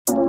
Don't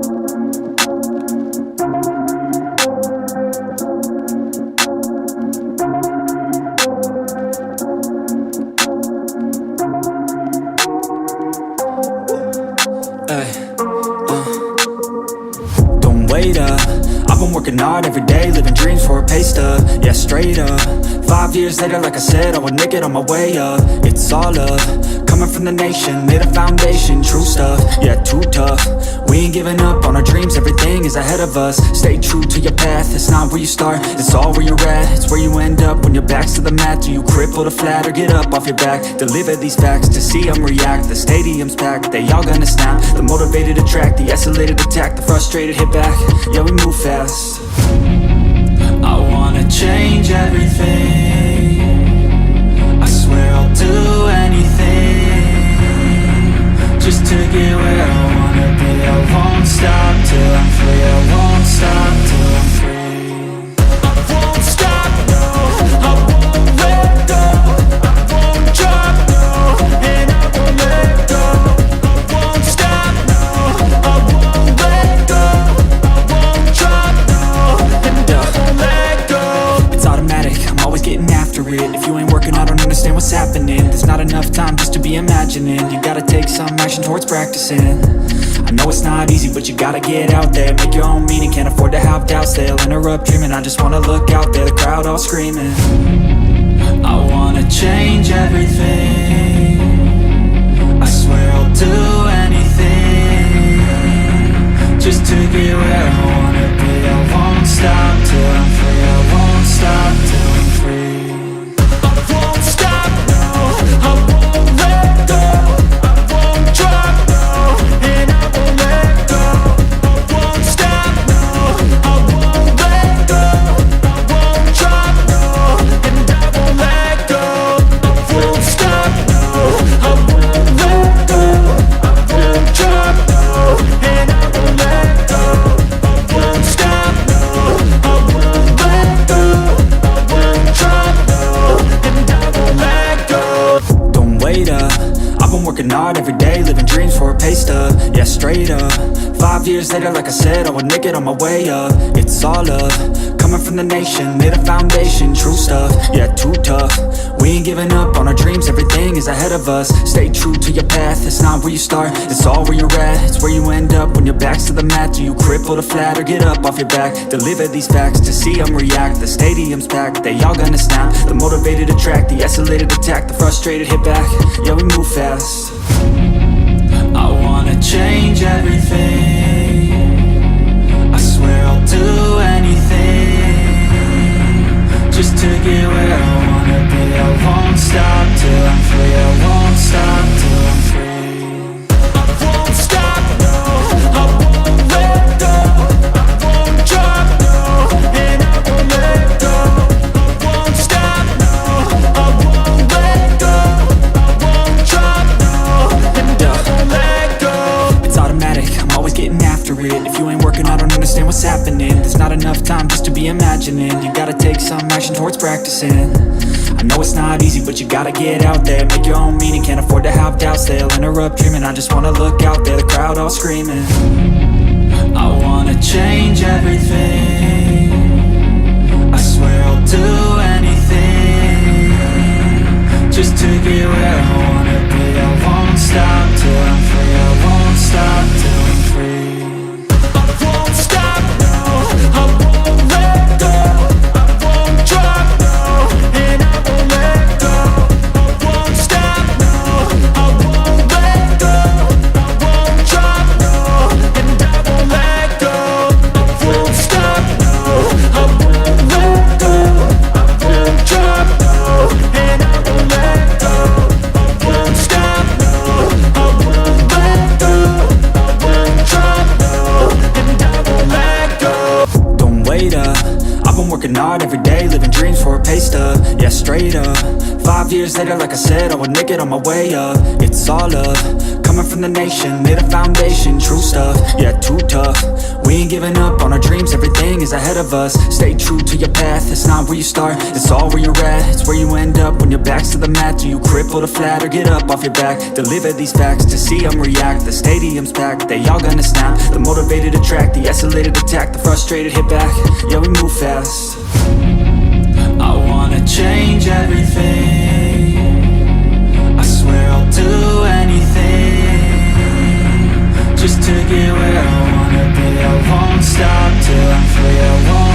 wait up, I've been working hard every day, living dreams for a pay stub. Yeah, straight up. 5 years later, like I said, I would make it on my way up. It's all love, coming from the nation, made a foundation, true stuff. Yeah, too tough, we ain't giving up on our dreams, everything is ahead of us. Stay true to your path, it's not where you start, it's all where you're at. It's where you end up when your back's to the mat. Do you cripple or flat or get up off your back? Deliver these facts to see them react. The stadium's packed, they all gonna snap. The motivated attract, the escalated attack, the frustrated hit back. Yeah, we move fast. I wanna change everything, I swear I'll do anything, just to get where I wanna be. I won't stop till I'm free, I won't stop till I'm free. I won't stop, no, I won't let go, I won't drop, no, and I won't let go. I won't stop, no, I won't let go, I won't drop, no, and I won't let go. It's automatic, I'm always getting after it. If you ain't working, I don't understand what's happening. There's not enough time just to be imagining. You gotta take some action towards practicing. I know it's not easy, but you gotta get out there, make your own meaning, can't afford to have doubts, they'll interrupt dreaming. I just wanna look out there, the crowd all screaming. I wanna change everything, I swear I'll do anything, just to get where I wanna be. I won't stop till I'm free, I won't stop till I'm free. I won't stop, no, I won't let go, I won't drop, no, and I won't let go. I won't stop, no, I won't let go, I won't drop, no, and I won't let go. I won't stop, no, I won't let go, I won't drop, no, and I won't let go. I won't stop, no, I won't let go, I won't drop, no, and I won't let go. Don't wait up, I've been working hard every day, living dreams for a pay stub. Yeah, straight up. 5 years later, like I said, I would make it on my way up. It's all love, coming from the nation, made a foundation, true stuff. Yeah, too tough, we ain't giving up on our dreams, everything is ahead of us. Stay true to your path, it's not where you start, it's all where you're at. It's where you end up when your back's to the mat. Do you cripple or flat or get up off your back? Deliver these facts to see them react. The stadium's packed, they all gonna snap. The motivated attract, the escalated attack, the frustrated hit back. Yeah, we move fast. I wanna change everything, I swear I'll do anything, just to get where I wanna be. I won't stop till I'm free, I won't stop till I'm free. I won't stop, no, I won't let go, I won't drop, no, and I won't let go. I won't stop, no, I won't let go, I won't drop, no, and I won't let go. It's automatic, I'm always getting after it. If you ain't working, I don't understand what's happening. There's not enough time just to be imagining. You gotta take some action towards practicing. I know it's not easy, but you gotta get out there, make your own meaning, can't afford to have doubts, they'll interrupt dreaming. I just wanna look out there, the crowd all screaming. I wanna change everything, I swear I'll do anything, just to get where I wanna be. I won't stop till I'm free, I won't stop till I'm free. I won't stop, no, I won't let go, I won't drop, no, and I won't let go. I won't stop, no, I won't let go, I won't drop, no, and I won't let go. I won't stop, no, I won't let go, I won't drop, no, and I won't let go. I won't stop, no, I won't let go, I won't drop, no, and I won't let go. Don't wait up, I've been working hard every day, living dreams for a pay stub. Yeah, straight up. 5 years later, like I said, I would make it on my way up. It's all love, coming coming from the nation, made a foundation, true stuff, yeah, too tough. We ain't giving up on our dreams, everything is ahead of us. Stay true to your path, it's not where you start, it's all where you're at. It's where you end up when your back's to the mat. Do you cripple the flat or get up off your back? Deliver these facts to see them react. The stadium's packed, they all gonna snap. The motivated attract, the escalated attack. The frustrated hit back, yeah we move fast. I wanna change everything, I swear I'll do anything just to get where I wanna be. I won't stop till I'm free, I won't